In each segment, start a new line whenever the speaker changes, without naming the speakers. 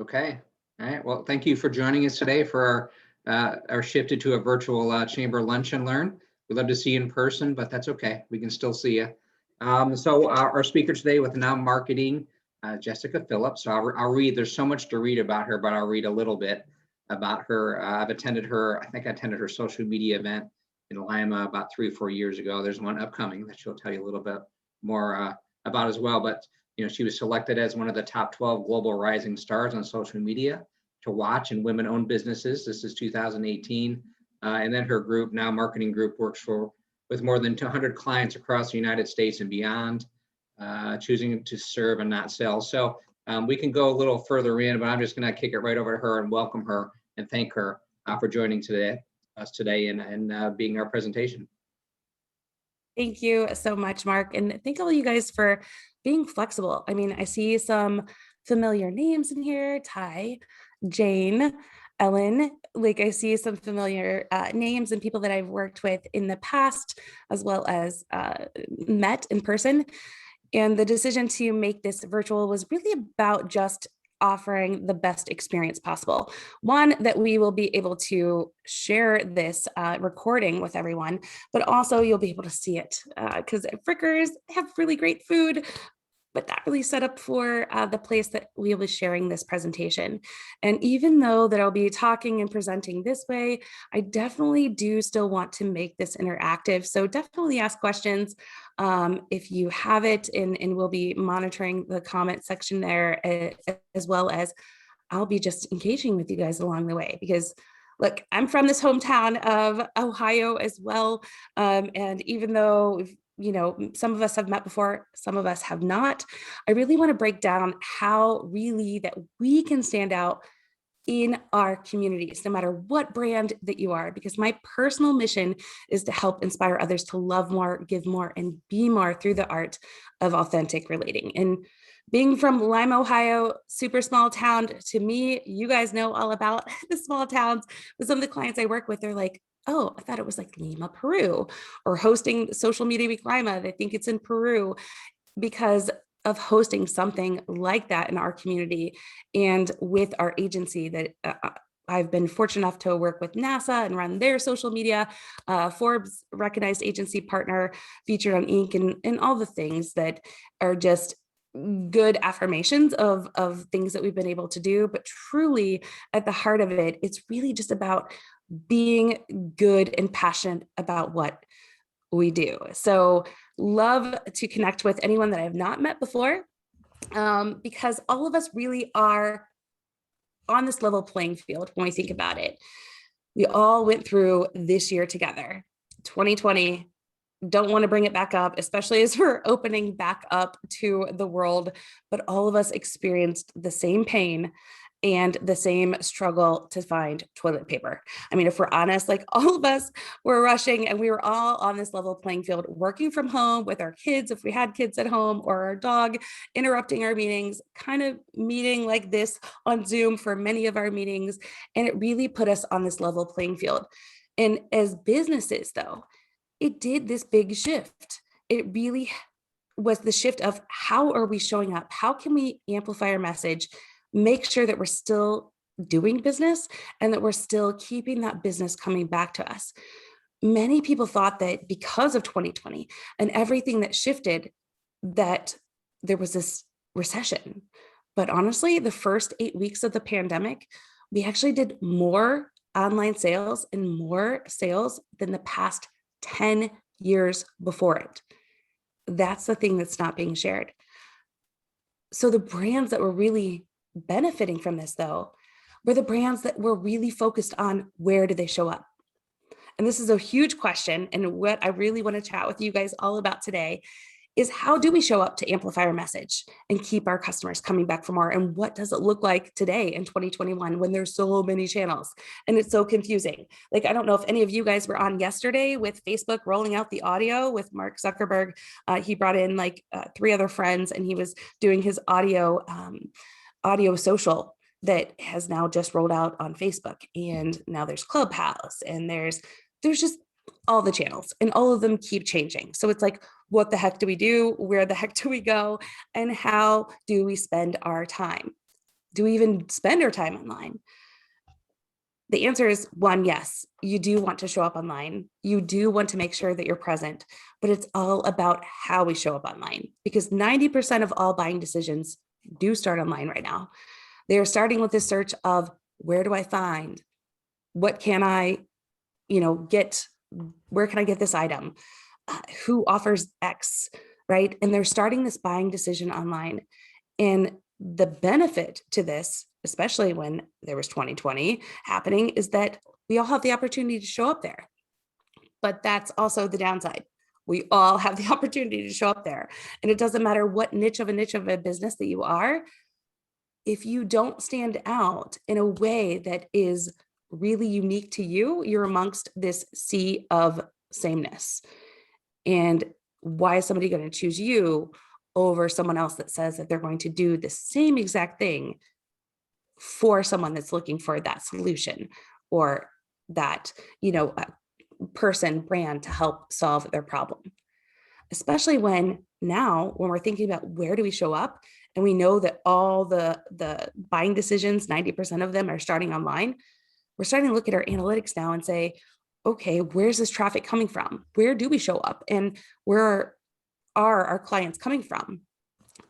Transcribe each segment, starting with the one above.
Okay. All right. Well, thank you for joining us today for our shifted to a virtual chamber lunch and learn. We'd love to see you in person, but that's okay. We can still see you. So our speaker today with Now Marketing, Jessica Phillips. So I'll read. There's so much to read about her, but I'll read a little bit about her. I've attended her. I think I attended her social media event in Lima about 3 or 4 years ago. There's one upcoming that she'll tell you a little bit more about as well. But she was selected as one of the top 12 global rising stars on social media to watch in women-owned businesses. This is 2018. And then her group, Now Marketing Group, works with more than 200 clients across the United States and beyond, choosing to serve and not sell. So we can go a little further in, but I'm just going to kick it right over to her and welcome her and thank her for joining us today and being our presentation.
Thank you so much, Mark. And thank all you guys for being flexible. I mean, I see some familiar names in here: Ty, Jane, Ellen. Like, I see some familiar names and people that I've worked with in the past, as well as met in person. And the decision to make this virtual was really about just offering the best experience possible. One, that we will be able to share this recording with everyone, but also you'll be able to see it because Frickers have really great food, but not really set up for the place that we'll be sharing this presentation. And even though that I'll be talking and presenting this way, I definitely do still want to make this interactive. So definitely ask questions if you have it, and we'll be monitoring the comment section there, as well as I'll be just engaging with you guys along the way, because look, I'm from this hometown of Ohio as well. And even though some of us have met before, some of us have not, I really want to break down how really that we can stand out in our communities, no matter what brand that you are, because my personal mission is to help inspire others to love more, give more, and be more through the art of authentic relating. And being from Lima, Ohio, super small town, to me, you guys know all about the small towns. With some of the clients I work with, they're like, oh, I thought it was like Lima, Peru, or hosting Social Media Week Lima. They think it's in Peru because of hosting something like that in our community. And with our agency that I've been fortunate enough to work with NASA and run their social media, Forbes recognized agency partner, featured on Inc., and all the things that are just good affirmations of things that we've been able to do. But truly at the heart of it, it's really just about being good and passionate about what we do. So love to connect with anyone that I have not met before, because all of us really are on this level playing field when we think about it. We all went through this year together, 2020. Don't want to bring it back up, especially as we're opening back up to the world, but all of us experienced the same pain and the same struggle to find toilet paper. I mean, if we're honest, like all of us were rushing, and we were all on this level playing field, working from home with our kids, if we had kids at home, or our dog interrupting our meetings, kind of meeting like this on Zoom for many of our meetings. And it really put us on this level playing field. And as businesses, though, it did this big shift. It really was the shift of how are we showing up? How can we amplify our message, make sure that we're still doing business and that we're still keeping that business coming back to us? Many people thought that because of 2020 and everything that shifted, that there was this recession. But honestly, the first 8 weeks of the pandemic, we actually did more online sales and more sales than the past 10 years before it. That's the thing that's not being shared. So the brands that were really benefiting from this, though, were the brands that were really focused on where do they show up. And this is a huge question. And what I really want to chat with you guys all about today is, how do we show up to amplify our message and keep our customers coming back for more? And what does it look like today in 2021 when there's so many channels and it's so confusing? Like, I don't know if any of you guys were on yesterday with Facebook rolling out the audio with Mark Zuckerberg. He brought in like 3 other friends, and he was doing his audio social that has now just rolled out on Facebook. And now there's Clubhouse, and there's just all the channels, and all of them keep changing. So it's like, what the heck do we do? Where the heck do we go? And how do we spend our time? Do we even spend our time online? The answer is one, yes, you do want to show up online. You do want to make sure that you're present, but it's all about how we show up online, because 90% of all buying decisions do start online right now. They're starting with this search of, where do I find? What can I, get? Where can I get this item? Who offers X, right? And they're starting this buying decision online. And the benefit to this, especially when there was 2020 happening, is that we all have the opportunity to show up there. But that's also the downside. We all have the opportunity to show up there. And it doesn't matter what niche of a business that you are. If you don't stand out in a way that is really unique to you, you're amongst this sea of sameness. And why is somebody going to choose you over someone else that says that they're going to do the same exact thing for someone that's looking for that solution, or that, person, brand to help solve their problem? Especially when we're thinking about where do we show up, and we know that all the buying decisions, 90% of them are starting online. We're starting to look at our analytics now and say, okay, where's this traffic coming from? Where do we show up? And where are our clients coming from?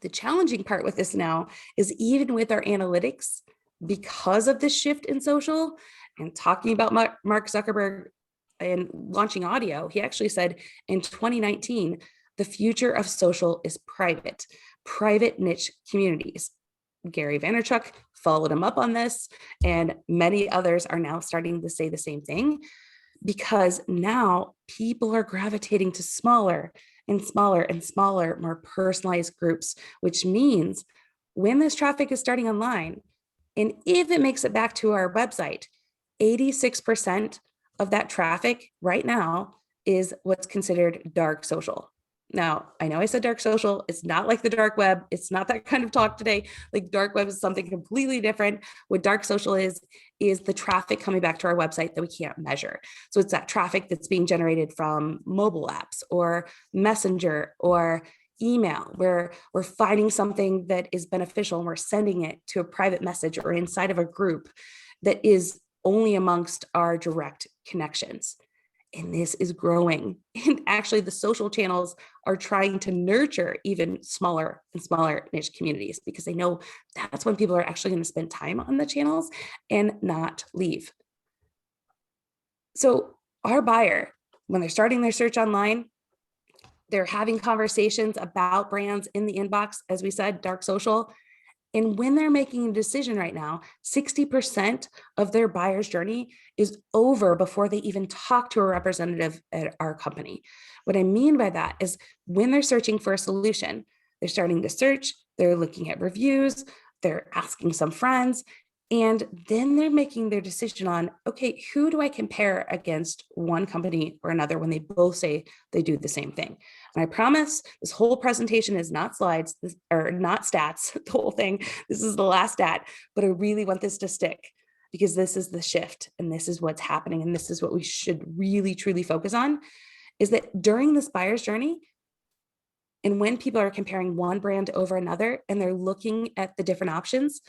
The challenging part with this now is, even with our analytics, because of this shift in social, and talking about Mark Zuckerberg and launching audio, he actually said in 2019, the future of social is private niche communities. Gary Vaynerchuk followed him up on this, and many others are now starting to say the same thing, because now people are gravitating to smaller and smaller and smaller, more personalized groups, which means when this traffic is starting online, and if it makes it back to our website, 86% of that traffic right now is what's considered dark social. Now, I know I said dark social. It's not like the dark web. It's not that kind of talk today. Like, dark web is something completely different. What dark social is the traffic coming back to our website that we can't measure. So it's that traffic that's being generated from mobile apps or Messenger or email, where we're finding something that is beneficial and we're sending it to a private message or inside of a group that is only amongst our direct connections. And this is growing. And actually, the social channels are trying to nurture even smaller and smaller niche communities, because they know that's when people are actually going to spend time on the channels and not leave. So our buyer, when they're starting their search online, they're having conversations about brands in the inbox, as we said, dark social. And when they're making a decision right now, 60% of their buyer's journey is over before they even talk to a representative at our company. What I mean by that is, when they're searching for a solution, they're starting to search, they're looking at reviews, they're asking some friends, and then they're making their decision on, okay, who do I compare against one company or another when they both say they do the same thing? And I promise this whole presentation is not slides or not stats, the whole thing. This is the last stat, but I really want this to stick, because this is the shift and this is what's happening. And this is what we should really, truly focus on, is that during this buyer's journey, and when people are comparing one brand over another and they're looking at the different options,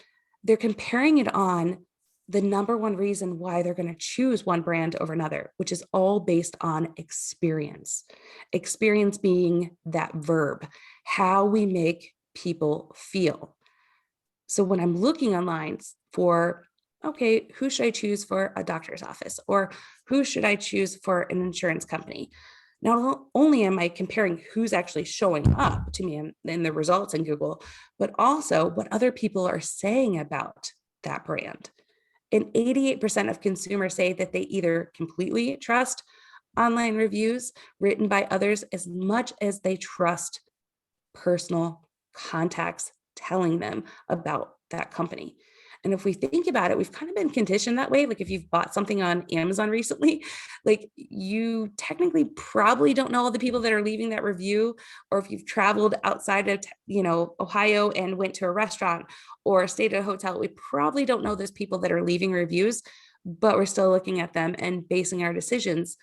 they're comparing it on the number one reason why they're going to choose one brand over another, which is all based on experience. Experience being that verb, how we make people feel. So when I'm looking online for, okay, who should I choose for a doctor's office, or who should I choose for an insurance company? Not only am I comparing who's actually showing up to me in the results in Google, but also what other people are saying about that brand. And 88% of consumers say that they either completely trust online reviews written by others as much as they trust personal contacts telling them about that company. And if we think about it, we've kind of been conditioned that way. Like, if you've bought something on Amazon recently, like, you technically probably don't know all the people that are leaving that review. Or if you've traveled outside of, Ohio and went to a restaurant or stayed at a hotel, we probably don't know those people that are leaving reviews, but we're still looking at them and basing our decisions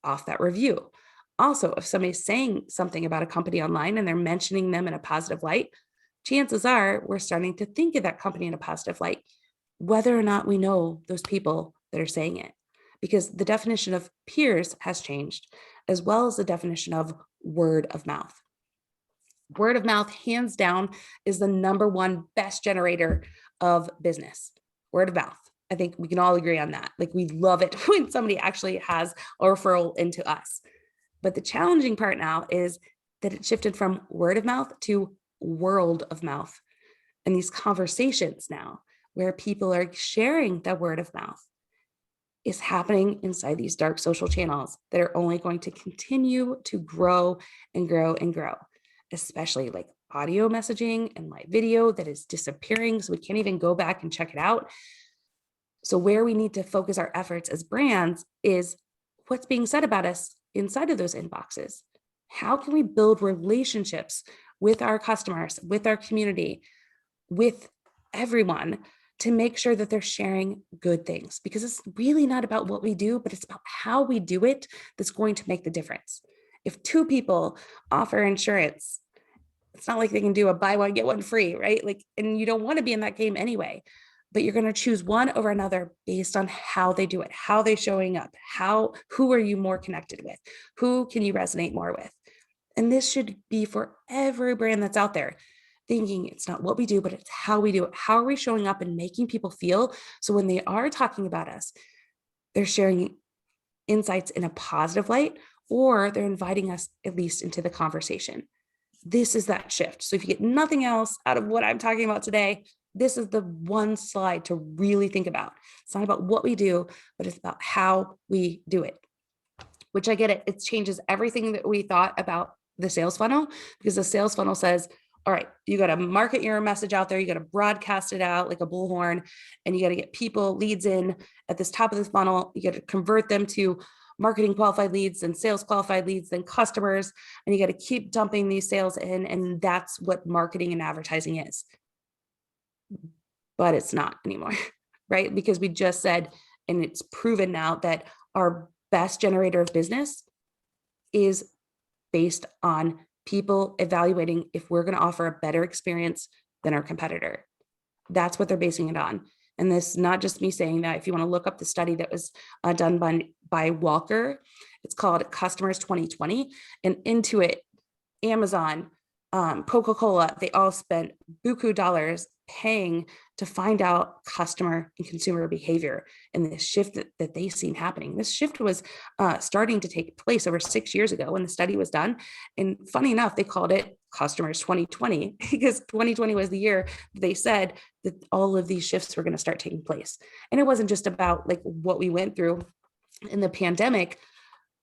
off that review. Also, if somebody's saying something about a company online and they're mentioning them in a positive light, chances are we're starting to think of that company in a positive light, whether or not we know those people that are saying it. Because the definition of peers has changed, as well as the definition of word of mouth. Word of mouth, hands down, is the number one best generator of business. Word of mouth. I think we can all agree on that. Like, we love it when somebody actually has a referral into us. But the challenging part now is that it shifted from word of mouth to world of mouth. And these conversations now, where people are sharing that word of mouth, is happening inside these dark social channels that are only going to continue to grow and grow and grow, especially like audio messaging and live video that is disappearing. So we can't even go back and check it out. So where we need to focus our efforts as brands is what's being said about us inside of those inboxes. How can we build relationships with our customers, with our community, with everyone, to make sure that they're sharing good things? Because it's really not about what we do, but it's about how we do it that's going to make the difference. If two people offer insurance, it's not like they can do a buy one, get one free, right? Like, and you don't want to be in that game anyway, but you're going to choose one over another based on how they do it, how they're showing up, who are you more connected with? Who can you resonate more with? And this should be for every brand that's out there, thinking it's not what we do, but it's how we do it. How are we showing up and making people feel? So when they are talking about us, they're sharing insights in a positive light, or they're inviting us at least into the conversation. This is that shift. So if you get nothing else out of what I'm talking about today, this is the one slide to really think about. It's not about what we do, but it's about how we do it, which I get it. It changes everything that we thought about the sales funnel, because the sales funnel says, all right, you got to market your message out there. You got to broadcast it out like a bullhorn, and you got to get people, leads in at this top of this funnel. You got to convert them to marketing qualified leads and sales qualified leads, then customers, and you got to keep dumping these sales in. And that's what marketing and advertising is. But it's not anymore, right? Because we just said, and it's proven now, that our best generator of business is based on people evaluating if we're going to offer a better experience than our competitor. That's what they're basing it on. And this is not just me saying that. If you want to look up the study that was done by Walker, it's called Customers 2020. And into it, Amazon, Coca-Cola, they all spent buku dollars paying to find out customer and consumer behavior and the shift that they've seen happening. This shift was starting to take place over 6 years ago when the study was done. And funny enough, they called it Customers 2020 because 2020 was the year they said that all of these shifts were going to start taking place. And it wasn't just about like what we went through in the pandemic.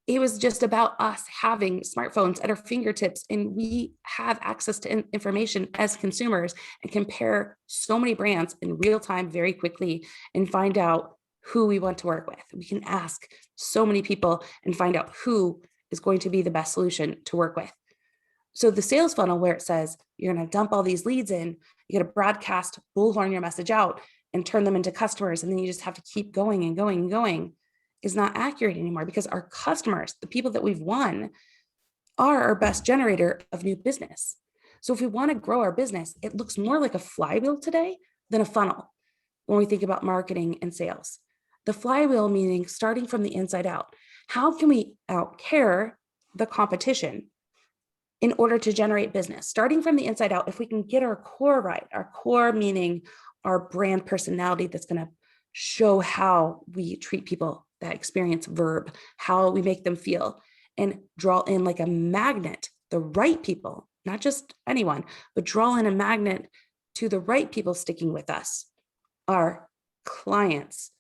It was just about us having smartphones at our fingertips, and we have access to information as consumers and compare so many brands in real time very quickly and find out who we want to work with. We can ask so many people and find out who is going to be the best solution to work with. So the sales funnel, where it says you're going to dump all these leads in, you got to broadcast, bullhorn your message out and turn them into customers, and then you just have to keep going and going and going, is not accurate anymore, because our customers, the people that we've won, are our best generator of new business. So if we want to grow our business, it looks more like a flywheel today than a funnel when we think about marketing and sales. The flywheel meaning starting from the inside out. How can we out-care the competition in order to generate business? Starting from the inside out, if we can get our core right, our core meaning our brand personality that's going to show how we treat people, that experience verb, how we make them feel, and draw in like a magnet, the right people, not just anyone, but draw in a magnet to the right people sticking with us, our clients,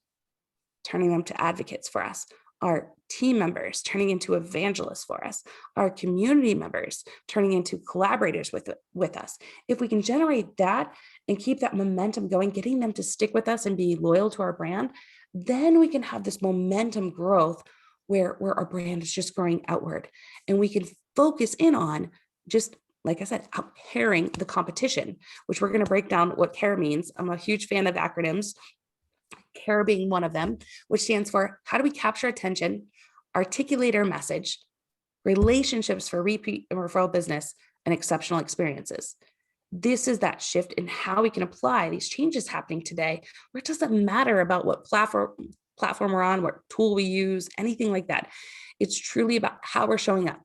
turning them to advocates for us, our team members turning into evangelists for us, our community members turning into collaborators with us. If we can generate that and keep that momentum going, getting them to stick with us and be loyal to our brand, then we can have this momentum growth where our brand is just growing outward. And we can focus in on, just like I said, out pairing the competition, which we're going to break down what C.A.R.E means. I'm a huge fan of acronyms, C.A.R.E being one of them, which stands for how do we capture attention, articulate our message, relationships for repeat and referral business, and exceptional experiences. this is that shift in how we can apply these changes happening today, where it doesn't matter about what platform we're on, what tool we use, anything like that. It's truly about how we're showing up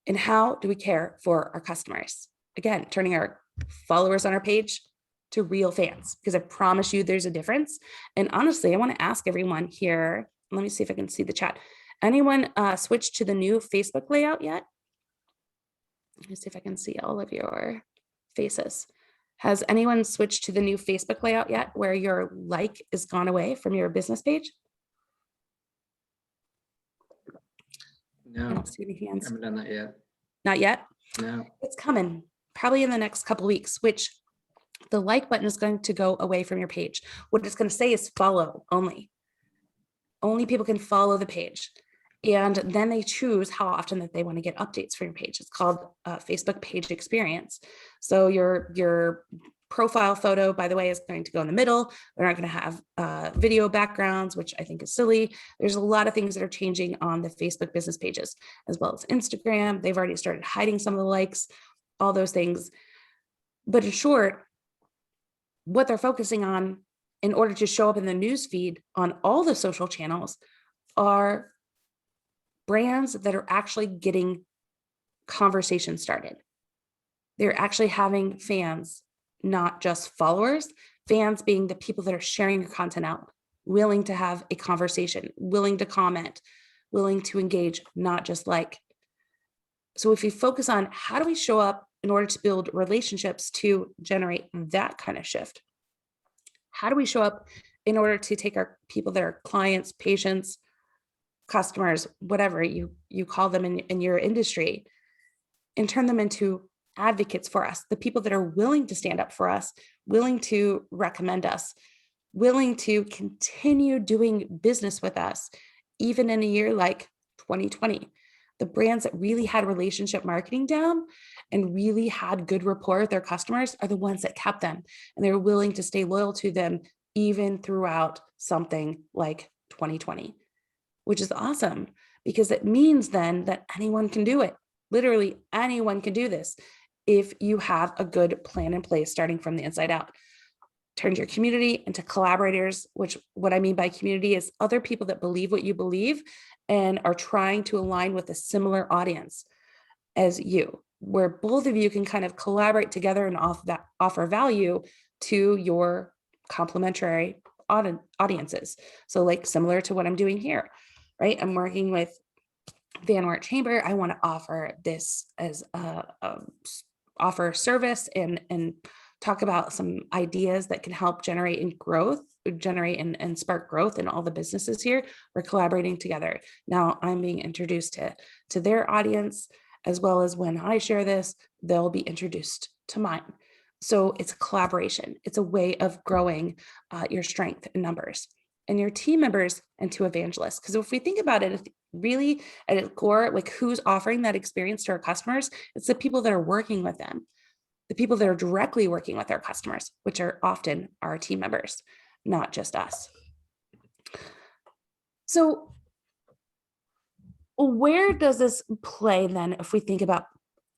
and how do we care for our customers. Again, turning our followers on our page to real fans, because I promise you there's a difference. And honestly, I want to ask everyone here, let me see if I can see the chat. Anyone switched to the new Facebook layout yet? Let me see if I can see all of your faces. Has anyone switched to the new Facebook layout yet, where your like is gone away from your business page?
No,
I don't see any
I
hands.
haven't done that yet.
Not yet?
No.
It's coming, probably in the next couple of weeks, which the like button is going to go away from your page. What it's going to say is follow only. Only people can follow the page. And then they choose how often that they want to get updates for your page. It's called Facebook page experience. So your profile photo, by the way, is going to go in the middle. They're not going to have video backgrounds, which I think is silly. There's a lot of things that are changing on the Facebook business pages, as well as Instagram. They've already started hiding some of the likes, all those things. But in short, what they're focusing on in order to show up in the news feed on all the social channels are brands that are actually getting conversation started. They're actually having fans, not just followers, fans being the people that are sharing your content out, willing to have a conversation, willing to comment, willing to engage, not just like. So if you focus on how do we show up in order to build relationships to generate that kind of shift? How do we show up in order to take our people that are clients, patients, customers, whatever you call them in your industry, and turn them into advocates for us, the people that are willing to stand up for us, willing to recommend us, willing to continue doing business with us, even in a year like 2020. The brands that really had relationship marketing down and really had good rapport with their customers are the ones that kept them, and they were willing to stay loyal to them even throughout something like 2020, which is awesome, because it means then that anyone can do it. Literally anyone can do this if you have a good plan in place starting from the inside out. Turn your community into collaborators, which what I mean by community is other people that believe what you believe and are trying to align with a similar audience as you, where both of you can kind of collaborate together and offer value to your complementary audiences. So like similar to what I'm doing here, right? I'm working with Wert Chamber. I want to offer this as offer service and talk about some ideas that can help generate and spark growth in all the businesses here. We're collaborating together. Now I'm being introduced to their audience, as well as when I share this, they'll be introduced to mine. So it's a collaboration. It's a way of growing your strength in numbers and your team members into evangelists. Because if we think about it, really at its core, like who's offering that experience to our customers, it's the people that are working with them, the people that are directly working with our customers, which are often our team members, not just us. So where does this play then if we think about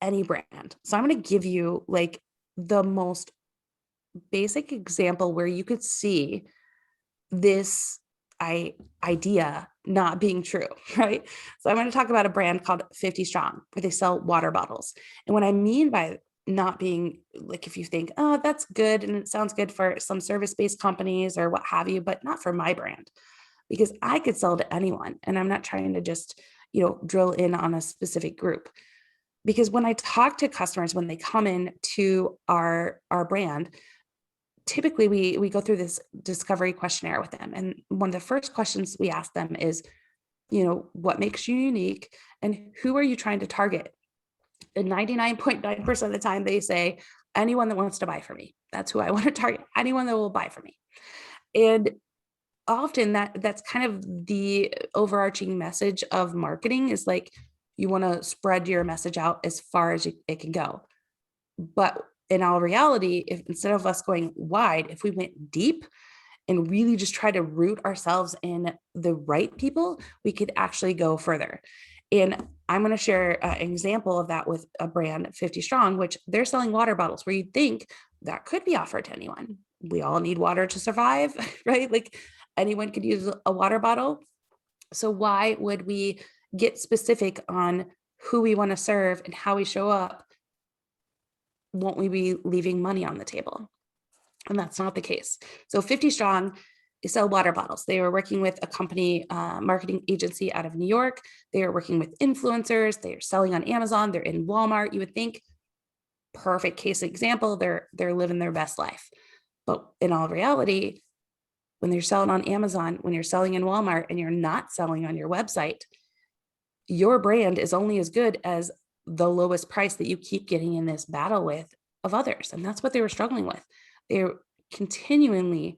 any brand? So I'm going to give you like the most basic example where you could see this idea not being true, right? So I'm going to talk about a brand called 50 Strong, where they sell water bottles. And what I mean by not being like, if you think, oh, that's good, and it sounds good for some service-based companies or what have you, but not for my brand, because I could sell to anyone. And I'm not trying to just, drill in on a specific group. Because when I talk to customers, when they come in to our brand, typically we go through this discovery questionnaire with them. And one of the first questions we ask them is, what makes you unique and who are you trying to target? And 99.9% of the time they say, anyone that wants to buy from me. That's who I want to target, anyone that will buy from me. And often that's kind of the overarching message of marketing is like, you want to spread your message out as far as it can go. But in all reality, if instead of us going wide, if we went deep and really just try to root ourselves in the right people, we could actually go further. And I'm going to share an example of that with a brand, 50 Strong, which they're selling water bottles where you'd think that could be offered to anyone. We all need water to survive, right? Like anyone could use a water bottle. So why would we get specific on who we want to serve and how we show up? Won't we be leaving money on the table? And that's not the case. So 50 Strong, they sell water bottles. They are working with a company, marketing agency out of New York. They are working with influencers. They are selling on Amazon. They're in Walmart. You would think, perfect case example, they're living their best life. But in all reality, when you're selling on Amazon, when you're selling in Walmart and you're not selling on your website, your brand is only as good as the lowest price that you keep getting in this battle with of others. And that's what they were struggling with. They're continually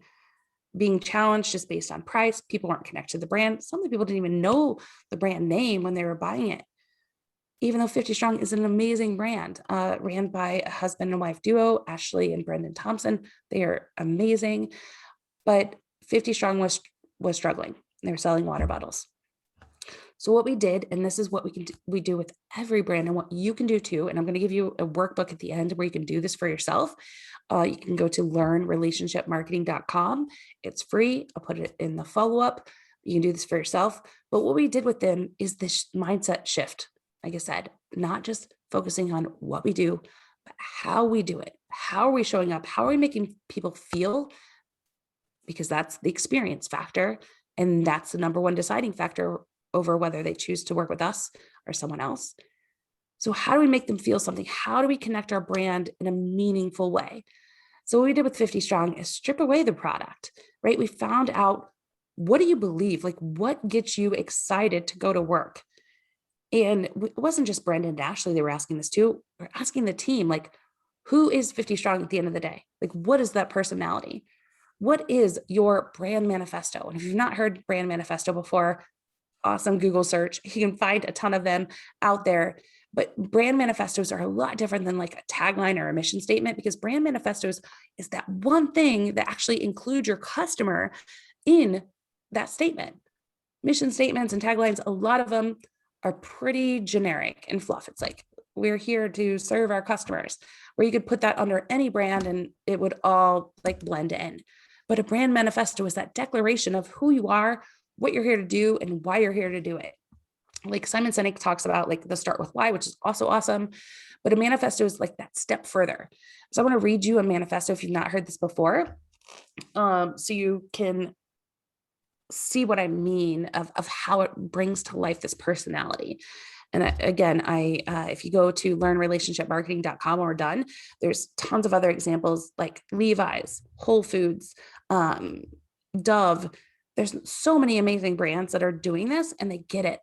being challenged just based on price. People weren't connected to the brand. Some of the people didn't even know the brand name when they were buying it. Even though 50 Strong is an amazing brand, ran by a husband and wife duo, Ashley and Brendan Thompson. They are amazing. But 50 Strong was struggling. They were selling water bottles. So what we did, and this is what we do with every brand and what you can do too, and I'm going to give you a workbook at the end where you can do this for yourself. You can go to learnrelationshipmarketing.com. It's free. I'll put it in the follow-up. You can do this for yourself. But what we did with them is this mindset shift. Like I said, not just focusing on what we do, but how we do it. How are we showing up? How are we making people feel? Because that's the experience factor. And that's the number one deciding factor over whether they choose to work with us or someone else. So how do we make them feel something? How do we connect our brand in a meaningful way? So what we did with 50 Strong is strip away the product, right? We found out, what do you believe? Like, what gets you excited to go to work? And it wasn't just Brendan and Ashley, they were asking this too. We're asking the team, like, who is 50 Strong at the end of the day? Like, what is that personality? What is your brand manifesto? And if you've not heard brand manifesto before, awesome Google search. You can find a ton of them out there. But brand manifestos are a lot different than like a tagline or a mission statement, because brand manifestos is that one thing that actually includes your customer in that statement. Mission statements and taglines, a lot of them are pretty generic and fluff. It's like, we're here to serve our customers, where you could put that under any brand and it would all like blend in. But a brand manifesto is that declaration of who you are, what you're here to do, and why you're here to do it. Like Simon Sinek talks about, like the start with why, which is also awesome. But a manifesto is like that step further. So I want to read you a manifesto if you've not heard this before, so you can see what I mean of how it brings to life this personality. And again, if you go to learnrelationshipmarketing.com when we're done, there's tons of other examples like Levi's, Whole Foods, Dove. There's so many amazing brands that are doing this, and they get it.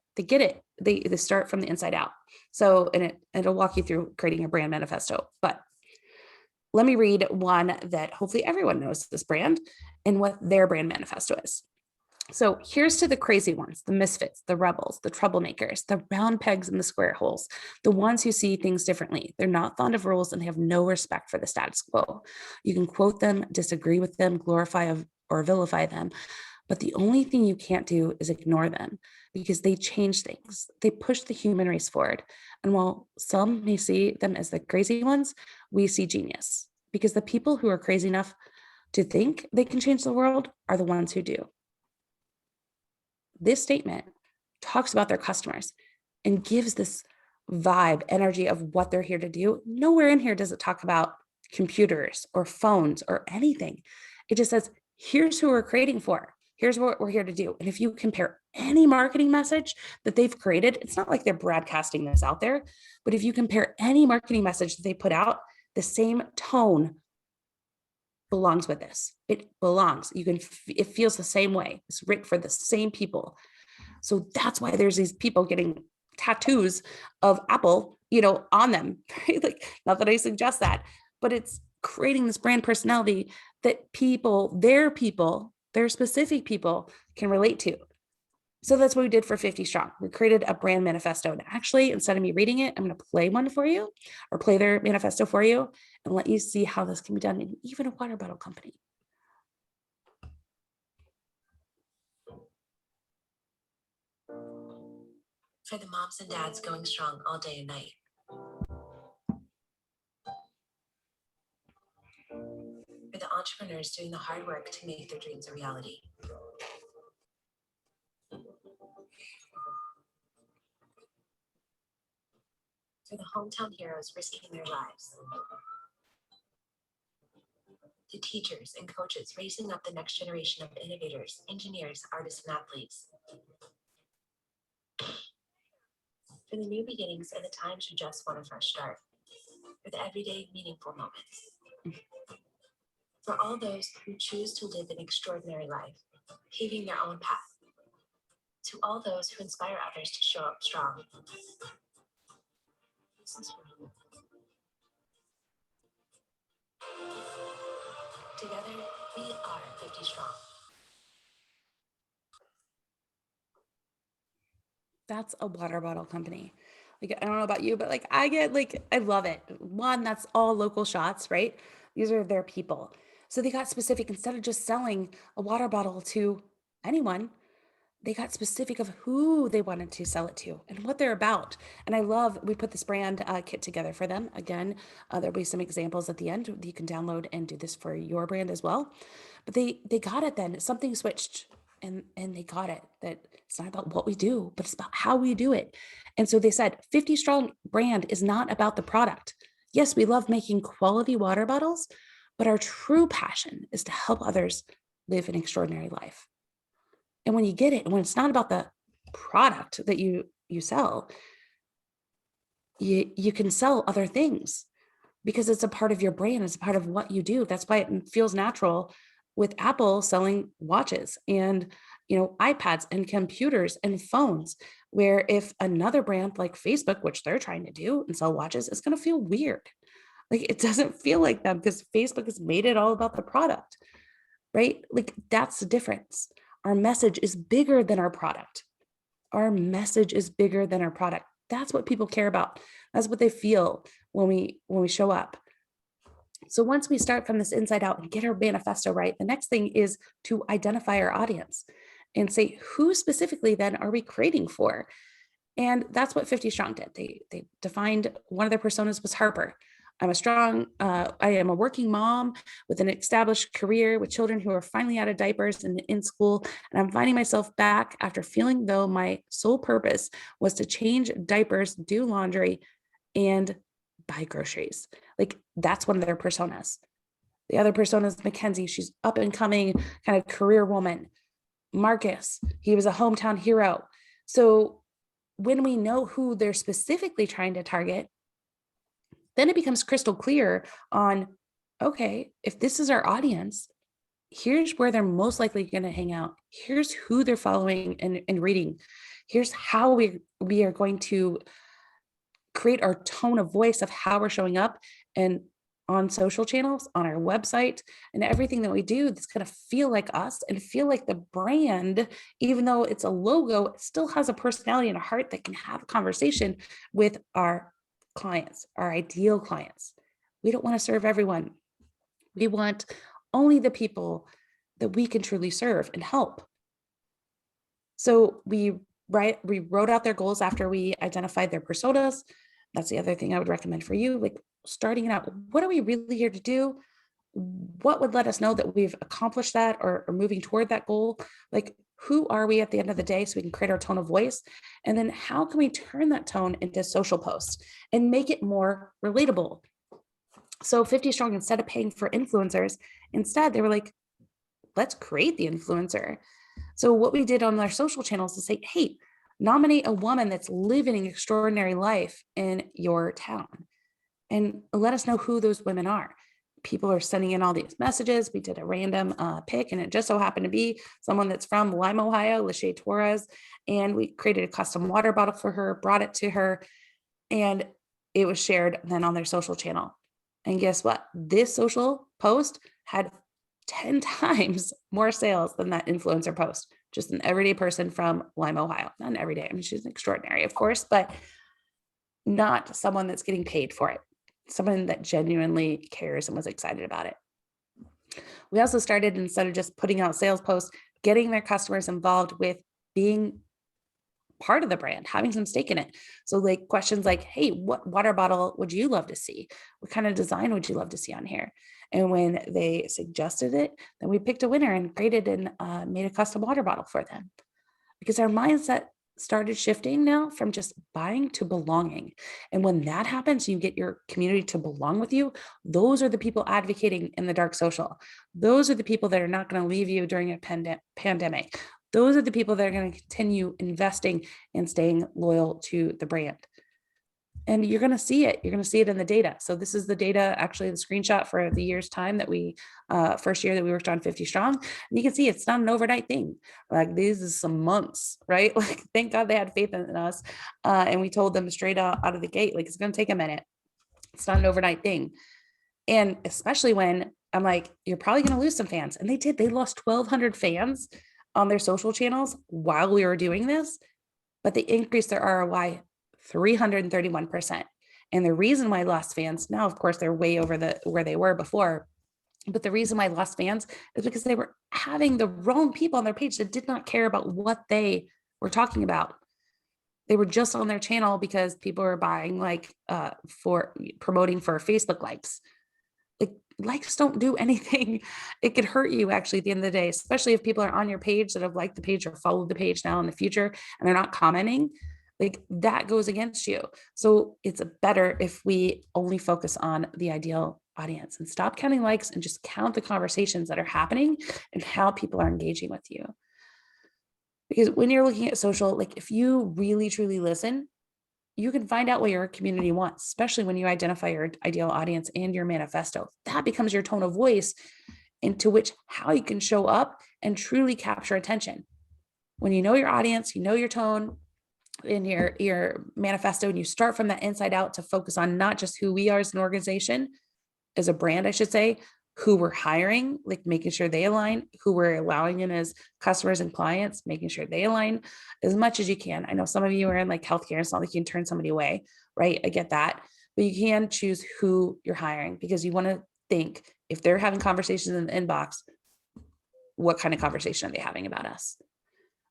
They start from the inside out. So, and it'll walk you through creating a brand manifesto. But let me read one that hopefully everyone knows this brand and what their brand manifesto is. So here's to the crazy ones, the misfits, the rebels, the troublemakers, the round pegs in the square holes, the ones who see things differently. They're not fond of rules and they have no respect for the status quo. You can quote them, disagree with them, glorify or vilify them, but the only thing you can't do is ignore them, because they change things. They push the human race forward. And while some may see them as the crazy ones, we see genius, because the people who are crazy enough to think they can change the world are the ones who do. This statement talks about their customers and gives this vibe, energy of what they're here to do. Nowhere in here does it talk about computers or phones or anything. It just says, here's who we're creating for. Here's what we're here to do. And if you compare any marketing message that they've created, it's not like they're broadcasting this out there, but if you compare any marketing message that they put out, the same tone belongs with this. It belongs. It feels the same way. It's written for the same people. So that's why there's these people getting tattoos of Apple, on them. Right? Like, not that I suggest that, but it's creating this brand personality that their specific people can relate to. So that's what we did for 50 Strong. We created a brand manifesto. And actually, instead of me reading it, I'm going to play one for you, or play their manifesto for you, and let you see how this can be done in even a water bottle company.
For the moms and dads going strong all day and night. For the entrepreneurs doing the hard work to make their dreams a reality. For the hometown heroes risking their lives. The teachers and coaches raising up the next generation of innovators, engineers, artists, and athletes. For the new beginnings and the times who just want a fresh start. For the everyday meaningful moments. For all those who choose to live an extraordinary life, paving their own path. To all those who inspire others to show up strong. This is for you. Together, we are 50 strong.
That's a water bottle company. Like, I don't know about you, but like I love it. One, that's all local shots, right? These are their people. So they got specific. Instead of just selling a water bottle to anyone, they got specific of who they wanted to sell it to and what they're about. And I love, we put this brand kit together for them. Again, there'll be some examples at the end that you can download and do this for your brand as well. But they got it then. Something switched and they got it, that it's not about what we do, but it's about how we do it. And so they said 50 Strong brand is not about the product. Yes, we love making quality water bottles, but our true passion is to help others live an extraordinary life. And when you get it, when it's not about the product that you sell, you can sell other things because it's a part of your brand. It's a part of what you do. That's why it feels natural with Apple selling watches and, iPads and computers and phones, where if another brand like Facebook, which they're trying to do and sell watches, it's going to feel weird. Like it doesn't feel like them because Facebook has made it all about the product, right? Like that's the difference. Our message is bigger than our product. Our message is bigger than our product. That's what people care about. That's what they feel when we show up. So once we start from this inside out and get our manifesto right, the next thing is to identify our audience and say, who specifically then are we creating for? And that's what 50 Strong did. They defined one of their personas was Harper. I am a working mom with an established career with children who are finally out of diapers and in school. And I'm finding myself back after feeling though my sole purpose was to change diapers, do laundry, and buy groceries. Like that's one of their personas. The other persona is Mackenzie. She's up and coming kind of career woman. Marcus, he was a hometown hero. So when we know who they're specifically trying to target, then it becomes crystal clear on, okay, if this is our audience, here's where they're most likely going to hang out. Here's who they're following and reading. Here's how we are going to create our tone of voice of how we're showing up and on social channels, on our website, and everything that we do that's going to feel like us and feel like the brand. Even though it's a logo, it still has a personality and a heart that can have a conversation with our clients, our ideal clients. We don't want to serve everyone. We want only the people that we can truly serve and help. So we wrote out their goals after we identified their personas. That's the other thing I would recommend for you, like starting it out. What are we really here to do? What would let us know that we've accomplished that or moving toward that goal? Like, who are we at the end of the day so we can create our tone of voice? And then how can we turn that tone into social posts and make it more relatable? So 50 Strong, instead of paying for influencers, instead they were like, let's create the influencer. So what we did on our social channels is say, hey, nominate a woman that's living an extraordinary life in your town and let us know who those women are. People are sending in all these messages. We did a random pick, and it just so happened to be someone that's from Lime, Ohio, Lachey Torres. And we created a custom water bottle for her, brought it to her, and it was shared then on their social channel. And guess what? This social post had 10 times more sales than that influencer post. Just an everyday person from Lime, Ohio. Not an everyday. I mean, she's extraordinary, of course, but not someone that's getting paid for it. Someone that genuinely cares and was excited about it. We also started, instead of just putting out sales posts, getting their customers involved with being part of the brand, having some stake in it. So like questions like, hey, what water bottle would you love to see? What kind of design would you love to see on here? And when they suggested it, then we picked a winner and created and made a custom water bottle for them. Because our mindset started shifting now from just buying to belonging. And when that happens, you get your community to belong with you. Those are the people advocating in the dark social. Those are the people that are not going to leave you during a pandemic. Those are the people that are going to continue investing and staying loyal to the brand. And you're going to see it. You're going to see it in the data. So this is the data, actually the screenshot for the year's time that we, first year that we worked on 50 strong. And you can see it's not an overnight thing. Like these is some months, right? Like, thank God they had faith in us. And we told them straight out of the gate, like, it's going to take a minute. It's not an overnight thing. And especially when I'm like, you're probably going to lose some fans. And they did. They lost 1,200 fans on their social channels while we were doing this, but they increased their ROI 331%. And the reason why I lost fans, now, of course, they're way over where they were before, but the reason why I lost fans is because they were having the wrong people on their page that did not care about what they were talking about. They were just on their channel because people were buying like for promoting for Facebook likes. Like, likes don't do anything. It could hurt you actually at the end of the day, especially if people are on your page that have liked the page or followed the page now in the future and they're not commenting. Like, that goes against you. So it's better if we only focus on the ideal audience and stop counting likes and just count the conversations that are happening and how people are engaging with you. Because when you're looking at social, like if you really truly listen, you can find out what your community wants, especially when you identify your ideal audience and your manifesto. That becomes your tone of voice into which how you can show up and truly capture attention. When you know your audience, you know your tone in your manifesto, and you start from that inside out to focus on not just who we are as an organization, as a brand, I should say, who we're hiring, like making sure they align, who we're allowing in as customers and clients, making sure they align as much as you can. I know some of you are in like healthcare. It's not like you can turn somebody away, right? I get that, but you can choose who you're hiring because you want to think if they're having conversations in the inbox, what kind of conversation are they having about us?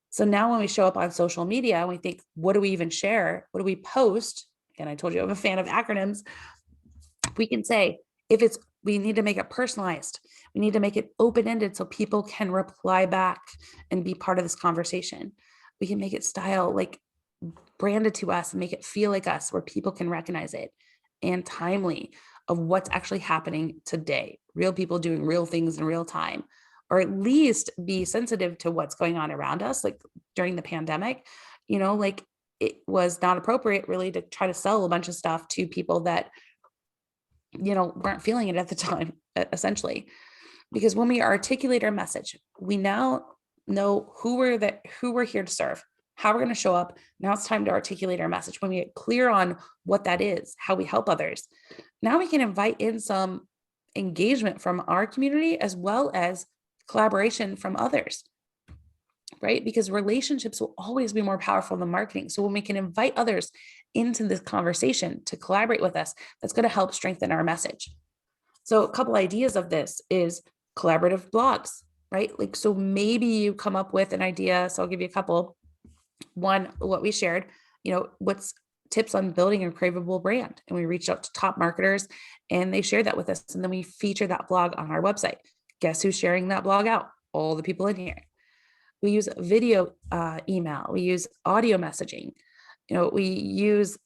So now when we show up on social media and we think, what do we even share? What do we post? And I told you I'm a fan of acronyms. We can say, we need to make it personalized. We need to make it open-ended so people can reply back and be part of this conversation. We can make it style like branded to us and make it feel like us where people can recognize it, and timely of what's actually happening today. Real people doing real things in real time, or at least be sensitive to what's going on around us. Like during the pandemic, like it was not appropriate really to try to sell a bunch of stuff to people that weren't feeling it at the time, essentially. Because when we articulate our message, we now know who we're here to serve, how we're going to show up. Now it's time to articulate our message. When we get clear on what that is, how we help others, now we can invite in some engagement from our community as well as collaboration from others, right? Because relationships will always be more powerful than marketing. So when we can invite others into this conversation to collaborate with us, that's going to help strengthen our message. So a couple ideas of this is collaborative blogs, right? Like, so maybe you come up with an idea. So I'll give you a couple. One, what we shared, what's tips on building a craveable brand. And we reached out to top marketers and they shared that with us. And then we feature that blog on our website. Guess who's sharing that blog out? All the people in here. We use video email. We use audio messaging. We use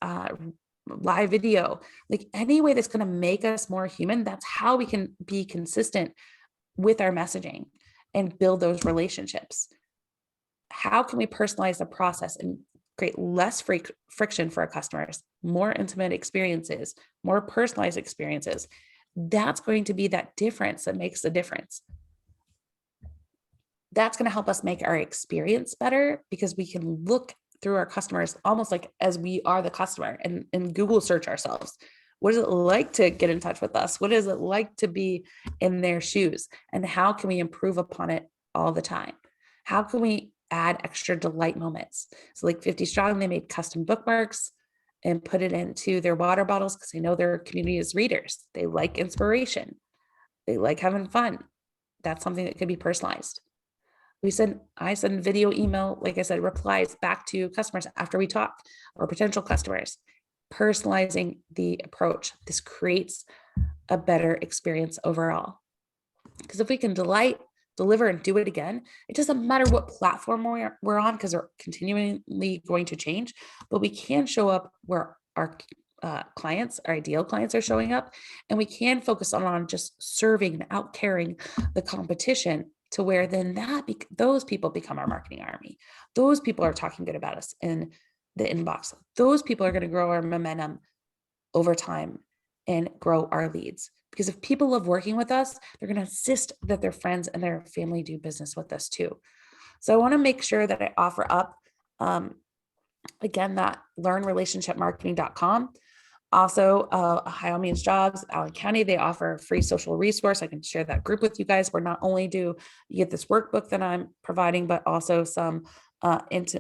live video, like any way that's going to make us more human. That's how we can be consistent with our messaging and build those relationships. How can we personalize the process and create less friction for our customers, more intimate experiences, more personalized experiences? That's going to be that difference that makes the difference. That's going to help us make our experience better because we can look through our customers almost like as we are the customer and Google search ourselves. What is it like to get in touch with us? What is it like to be in their shoes? And how can we improve upon it all the time? How can we add extra delight moments? So like 50 Strong, they made custom bookmarks and put it into their water bottles because they know their community is readers. They like inspiration. They like having fun. That's something that could be personalized. I send video, email, like I said, replies back to customers after we talk, or potential customers, personalizing the approach. This creates a better experience overall. Because if we can delight, deliver, and do it again, it doesn't matter what platform we're on, because they're continually going to change, but we can show up where our clients, our ideal clients, are showing up, and we can focus on just serving and out caring the competition, to where then those people become our marketing army. Those people are talking good about us in the inbox. Those people are going to grow our momentum over time and grow our leads. Because if people love working with us, they're going to insist that their friends and their family do business with us too. So I want to make sure that I offer up, again, that learnrelationshipmarketing.com. Also, Ohio Means Jobs, Allen County, they offer a free social resource. I can share that group with you guys, where not only do you get this workbook that I'm providing, but also some videos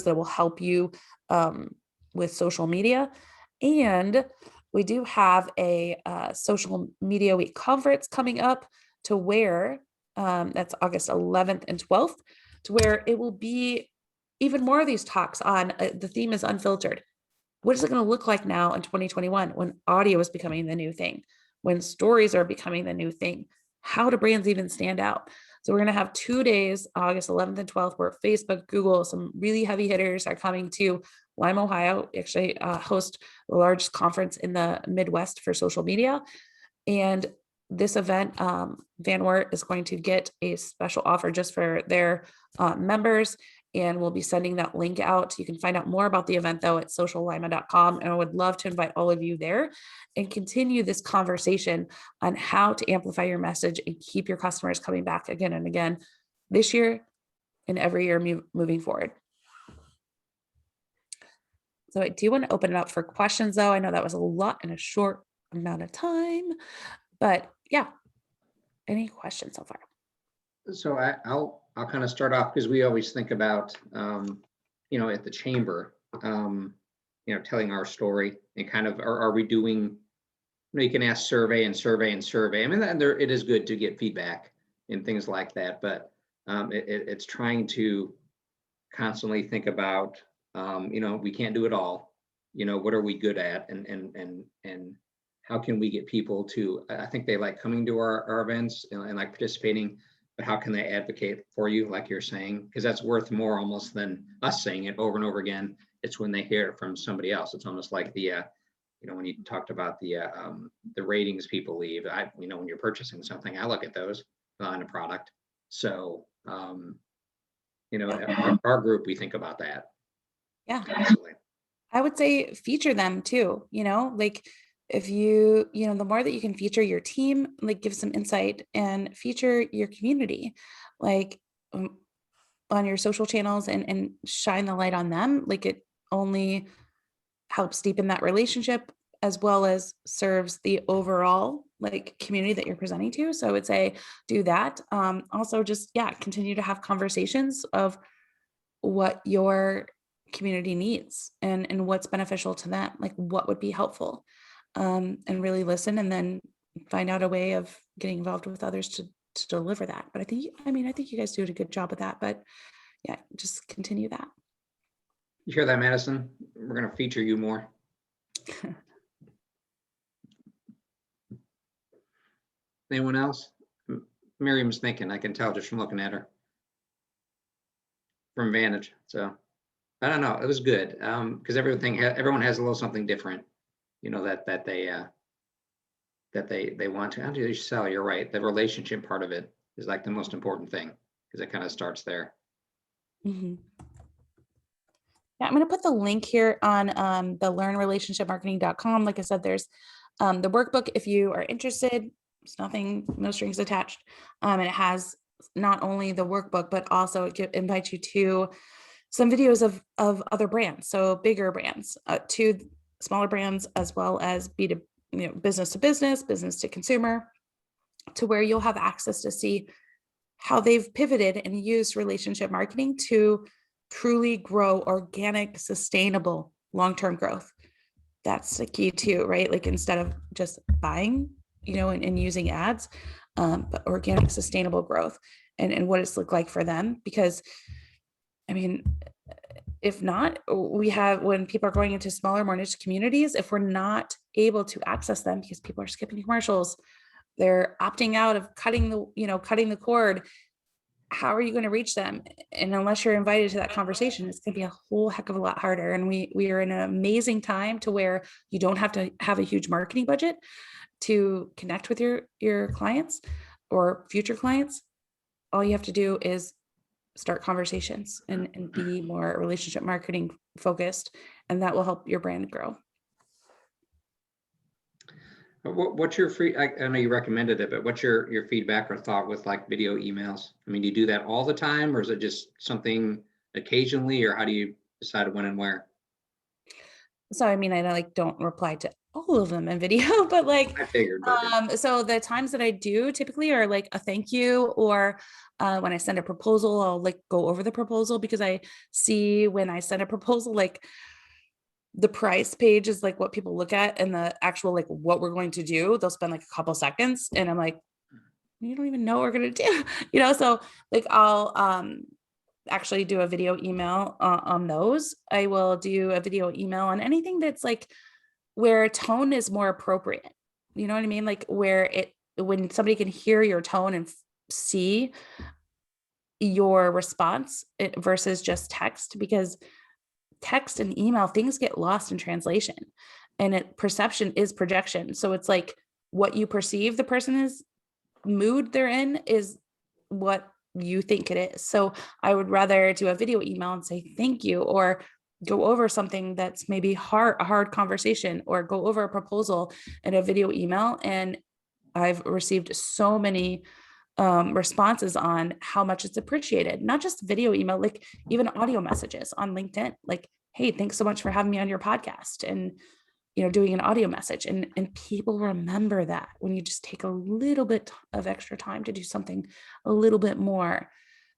that will help you with social media. And we do have a social media week conference coming up, to where that's August 11th and 12th, to where it will be even more of these talks on the theme is unfiltered. What is it going to look like now in 2021, when audio is becoming the new thing, when stories are becoming the new thing? How do brands even stand out? So we're going to have 2 days, August 11th and 12th, where Facebook, Google, some really heavy hitters are coming to Lime, Ohio. We actually host the largest conference in the Midwest for social media. And this event, Van Wert is going to get a special offer just for their members. And we'll be sending that link out. You can find out more about the event, though, at sociallima.com. And I would love to invite all of you there and continue this conversation on how to amplify your message and keep your customers coming back again and again this year and every year moving forward. So I do want to open it up for questions, though. I know that was a lot in a short amount of time, but yeah, any questions so far?
So I'll kind of start off, because we always think about, at the chamber, telling our story, and kind of, are we doing, you can ask survey and survey and survey. I mean, it is good to get feedback and things like that, but it's trying to constantly think about, we can't do it all. What are we good at, and how can we get people to, I think they like coming to our events and like participating, but how can they advocate for you, like you're saying? Because that's worth more almost than us saying it over and over again. It's when they hear it from somebody else. It's almost like the, when you talked about the ratings people leave, when you're purchasing something, I look at those on a product. So, our group, we think about that.
Yeah.
Absolutely.
I would say feature them too, like if you, the more that you can feature your team, like give some insight, and feature your community, like on your social channels, and shine the light on them, like it only helps deepen that relationship, as well as serves the overall like community that you're presenting to. So I would say do that. Also just, continue to have conversations of what your community needs and what's beneficial to them, like what would be helpful, and really listen, and then find out a way of getting involved with others to deliver that. But I think you guys do a good job of that, but yeah, just continue that.
You hear that, Madison? We're going to feature you more. Anyone else? Miriam's thinking, I can tell just from looking at her from Vantage. So I don't know. It was good, because everyone has a little something different, that they want to. How do you sell? You're right. The relationship part of it is like the most important thing, because it kind of starts there.
Mm-hmm. Yeah, I'm going to put the link here on the learnrelationshipmarketing.com. Like I said, there's the workbook if you are interested. It's nothing, no strings attached. And it has not only the workbook, but also it invites you to some videos of other brands. So bigger brands, to smaller brands, as well as business to business, business to consumer, to where you'll have access to see how they've pivoted and used relationship marketing to truly grow organic, sustainable, long-term growth. That's the key too, right? Like instead of just buying, and using ads, but organic, sustainable growth. and what it's looked like for them. Because I mean, if not, when people are going into smaller, more niche communities, if we're not able to access them because people are skipping commercials, they're opting out of cutting the cord, how are you going to reach them? And unless you're invited to that conversation, it's going to be a whole heck of a lot harder. And we are in an amazing time to where you don't have to have a huge marketing budget to connect with your clients or future clients. All you have to do is start conversations and be more relationship marketing focused, and that will help your brand grow.
What's your I know you recommended it, but what's your feedback or thought with like video emails? I mean, do you do that all the time, or is it just something occasionally, or how do you decide when and where?
So, I mean, I don't reply to all of them in video, but
I figured, but
so the times that I do typically are like a thank you, or when I send a proposal, I'll like go over the proposal, because I see when I send a proposal, like the price page is like what people look at, and the actual like what we're going to do, they'll spend like a couple seconds, and I'm like, you don't even know what we're gonna do, so like I'll actually do a video email on those. I will do a video email on anything that's like where tone is more appropriate. You know what I mean? Like when somebody can hear your tone and see your response versus just text, because text and email, things get lost in translation, and perception is projection. So it's like what you perceive the person is mood they're in is what you think it is. So I would rather do a video email and say thank you, or go over something that's maybe a hard conversation, or go over a proposal in a video email. And I've received so many responses on how much it's appreciated, not just video email, like even audio messages on LinkedIn, like, hey, thanks so much for having me on your podcast, and doing an audio message. And people remember that when you just take a little bit of extra time to do something a little bit more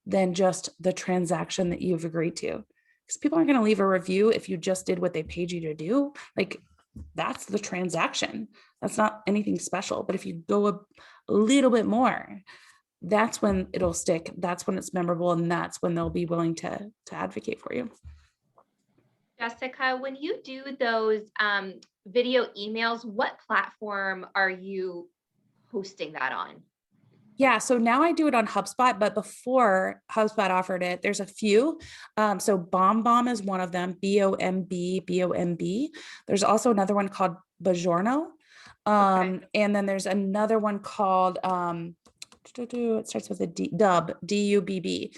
than just the transaction that you've agreed to. Because people aren't going to leave a review if you just did what they paid you to do. Like, that's the transaction. That's not anything special. But if you go a little bit more, that's when it'll stick. That's when it's memorable. And that's when they'll be willing to advocate for you.
Jessica, when you do those video emails, what platform are you hosting that on?
Yeah, so now I do it on HubSpot, but before HubSpot offered it, there's a few. So BombBomb is one of them, BOMB. There's also another one called Bajorno. And then there's another one called, it starts with a D, Dub, D-U-B-B.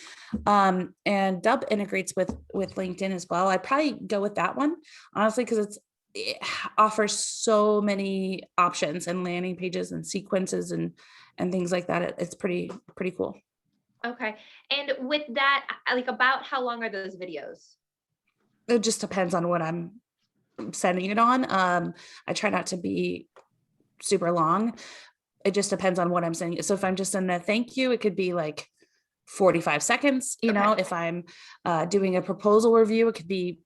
And Dub integrates with LinkedIn as well. I'd probably go with that one, honestly, because it offers so many options and landing pages and sequences and things like that. It's pretty cool.
Okay. And with that, like, about how long are those videos?
It just depends on what I'm sending it on. I try not to be super long. It just depends on what I'm sending. So if I'm just sending a thank you, it could be like 45 seconds. If I'm doing a proposal review, it could be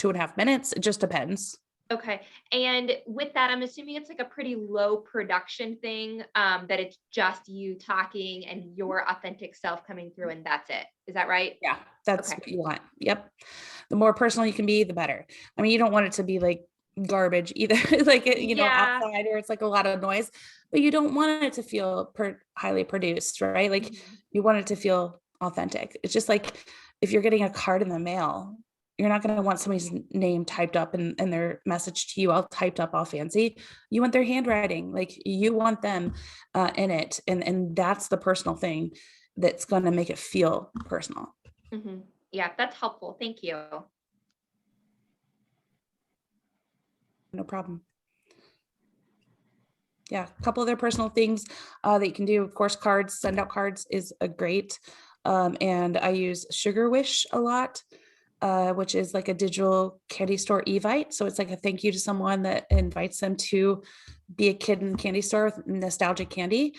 2.5 minutes. It just depends.
Okay. And with that, I'm assuming it's like a pretty low production thing, that it's just you talking and your authentic self coming through, and that's it. Is that right?
Yeah, that's what you want. Yep. The more personal you can be, the better. I mean, you don't want it to be like garbage either, like, outside, or it's like a lot of noise, but you don't want it to feel highly produced, right? Like you want it to feel authentic. It's just like if you're getting a card in the mail, you're not going to want somebody's name typed up and their message to you all typed up all fancy. You want their handwriting, like you want them in it. And that's the personal thing that's going to make it feel personal.
Mm-hmm. Yeah, that's helpful. Thank you.
No problem. Yeah, a couple of their personal things that you can do. Of course, cards, send out cards is a great. And I use Sugar Wish a lot, which is like a digital candy store Evite. So it's like a thank you to someone that invites them to be a kid in a candy store with nostalgic candy.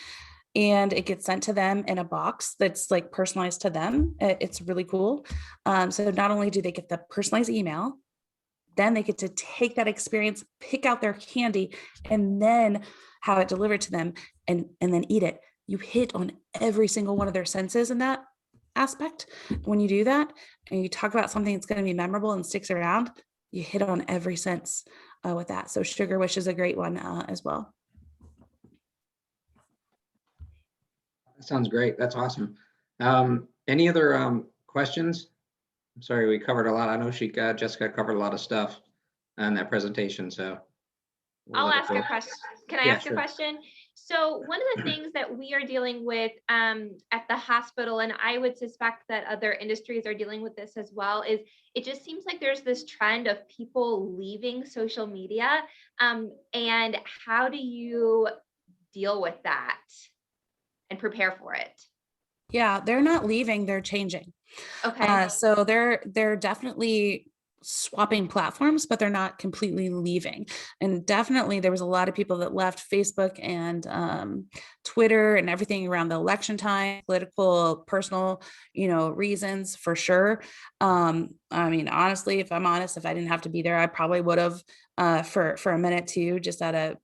And it gets sent to them in a box that's like personalized to them. It's really cool. So not only do they get the personalized email, then they get to take that experience, pick out their candy, and then have it delivered to them and then eat it you hit on every single one of their senses in that aspect. When you do that and you talk about something that's going to be memorable and sticks around, you hit on every sense with that. So Sugar Wish is a great one as well.
That sounds great. That's awesome. Any other questions? I'm sorry, we covered a lot. I know Jessica covered a lot of stuff on that presentation, so.
I'll ask a question. Can I
Yeah,
ask
sure.
a question? So one of the things that we are dealing with at the hospital, and I would suspect that other industries are dealing with this as well, is it just seems like there's this trend of people leaving social media. And how do you deal with that and prepare for it?
Yeah, they're not leaving, they're changing.
Okay.
So they're definitely swapping platforms, but they're not completely leaving. And definitely there was a lot of people that left Facebook and Twitter and everything around the election time, political, personal, reasons for sure. I mean, honestly, if I'm honest, if I didn't have to be there, I probably would have for a minute too, just out of,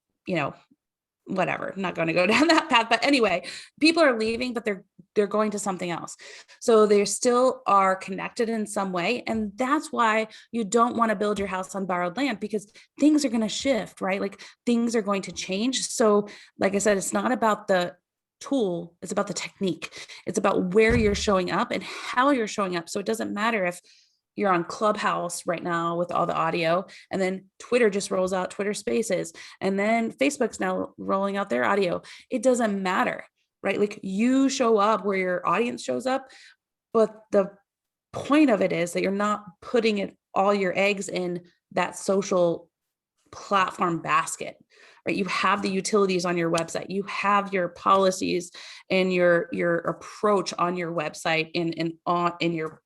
whatever, I'm not going to go down that path. But anyway, people are leaving, but they're going to something else. So they still are connected in some way. And that's why you don't want to build your house on borrowed land, because things are going to shift, right? Like things are going to change. So like I said, it's not about the tool, it's about the technique. It's about where you're showing up and how you're showing up. So it doesn't matter if you're on Clubhouse right now with all the audio, and then Twitter just rolls out Twitter Spaces, and then Facebook's now rolling out their audio. It doesn't matter, right? Like you show up where your audience shows up, but the point of it is that you're not putting all your eggs in that social platform basket, right? You have the utilities on your website, you have your policies and your approach on your website in your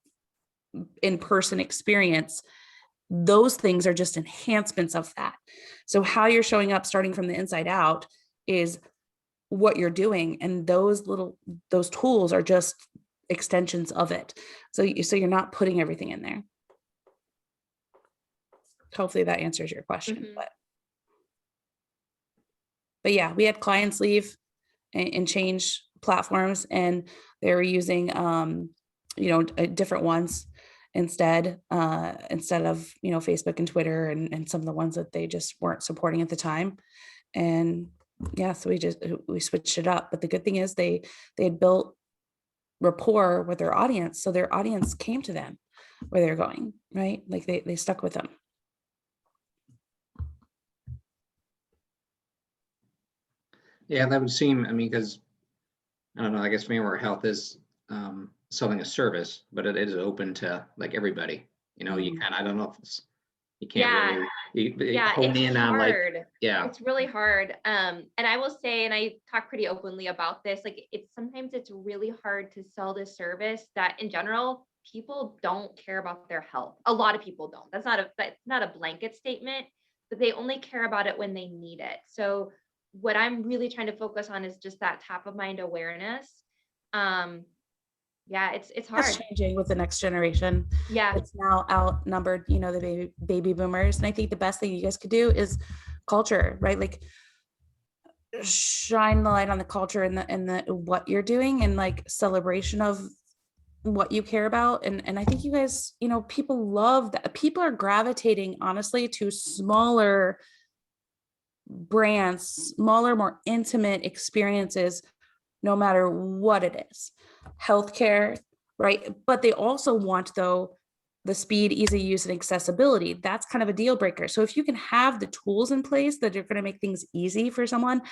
in-person experience. Those things are just enhancements of that. So how you're showing up starting from the inside out is what you're doing, and those tools are just extensions of it. So you're not putting everything in there. Hopefully that answers your question.
Mm-hmm.
But yeah, we had clients leave and change platforms, and they were using different ones instead of Facebook and Twitter and some of the ones that they just weren't supporting at the time. And yeah, so we switched it up. But the good thing is they had built rapport with their audience, so their audience came to them where they're going, right? Like they stuck with them.
Yeah, that would seem, I mean, because I don't know, I guess Framework Health is selling a service, but it is open to like everybody. You kind of, I don't know if it's, you can't really hone in on like,
it's really hard. And I will say, and I talk pretty openly about this, like sometimes it's really hard to sell this service that in general, people don't care about their health. A lot of people don't. That's not a blanket statement, but they only care about it when they need it. So what I'm really trying to focus on is just that top of mind awareness. Yeah, it's hard.
It's changing with the next generation.
Yeah,
it's now outnumbered, the baby boomers. And I think the best thing you guys could do is culture, right? Like shine the light on the culture and the what you're doing, and like celebration of what you care about. And I think you guys, people love that. People are gravitating honestly to smaller brands, smaller, more intimate experiences, no matter what it is. Healthcare, right? But they also want, though, the speed, ease of use, and accessibility. That's kind of a deal breaker. So if you can have the tools in place that are going to make things easy for someone,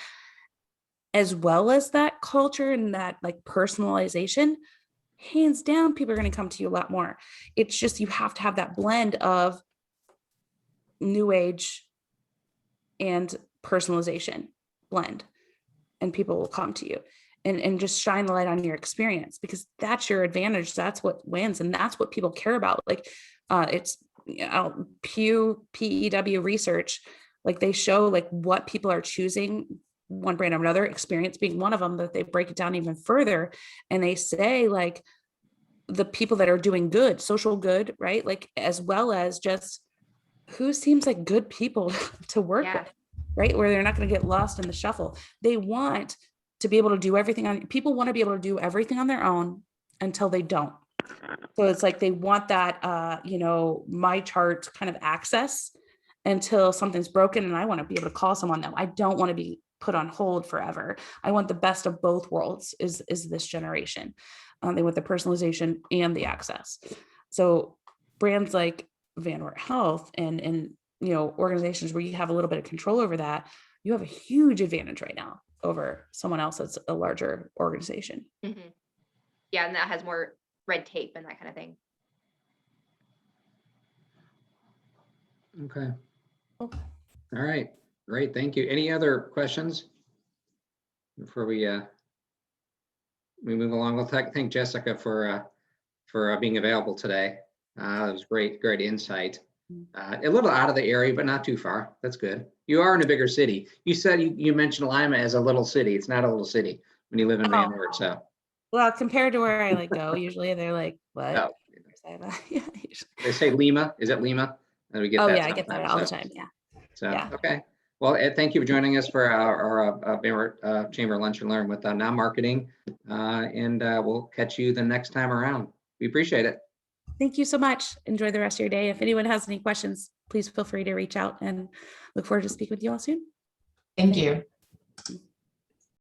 as well as that culture and that like personalization, hands down, people are going to come to you a lot more. It's just, you have to have that blend of new age and personalization blend, and people will come to you. And just shine the light on your experience, because that's your advantage. That's what wins. And that's what people care about. Like it's Pew PEW research, like they show like what people are choosing, one brand or another, experience being one of them, that they break it down even further. And they say like the people that are doing good, social good, right? Like, as well as just who seems like good people to work with, right? Where they're not going to get lost in the shuffle. They want to be able to do everything on, people want to be able to do everything on their own until they don't. So it's like they want that, you know, my chart kind of access until something's broken, and I want to be able to call someone now. I don't want to be put on hold forever. I want the best of both worlds is this generation. They want the personalization and the access. So brands like Van Wert Health and you know, organizations where you have a little bit of control over that, you have a huge advantage right now over someone else that's a larger organization.
Mhm. Yeah, and that has more red tape and that kind of thing.
Okay.
Oh.
All right. Great. Thank you. Any other questions before we move along? We'll thank Jessica for being available today. It was great insight. A little out of the area, but not too far. That's good. You are in a bigger city. You said you mentioned Lima as a little city. It's not a little city when you live in Van Wert. So,
Well, compared to where I like go, usually they're like, what?
no,
Yeah, usually.
they say Lima. Is it Lima? And we get
Oh
that
yeah, I get that
sometimes,
all the
so.
time. Yeah.
So,
Yeah.
okay. Well, Ed, thank you for joining us for our Van Wert Chamber Lunch and Learn with Now Marketing. And we'll catch you the next time around. We appreciate it.
Thank you so much. Enjoy the rest of your day. If anyone has any questions, please feel free to reach out, and look forward to speaking with you all soon.
Thank you.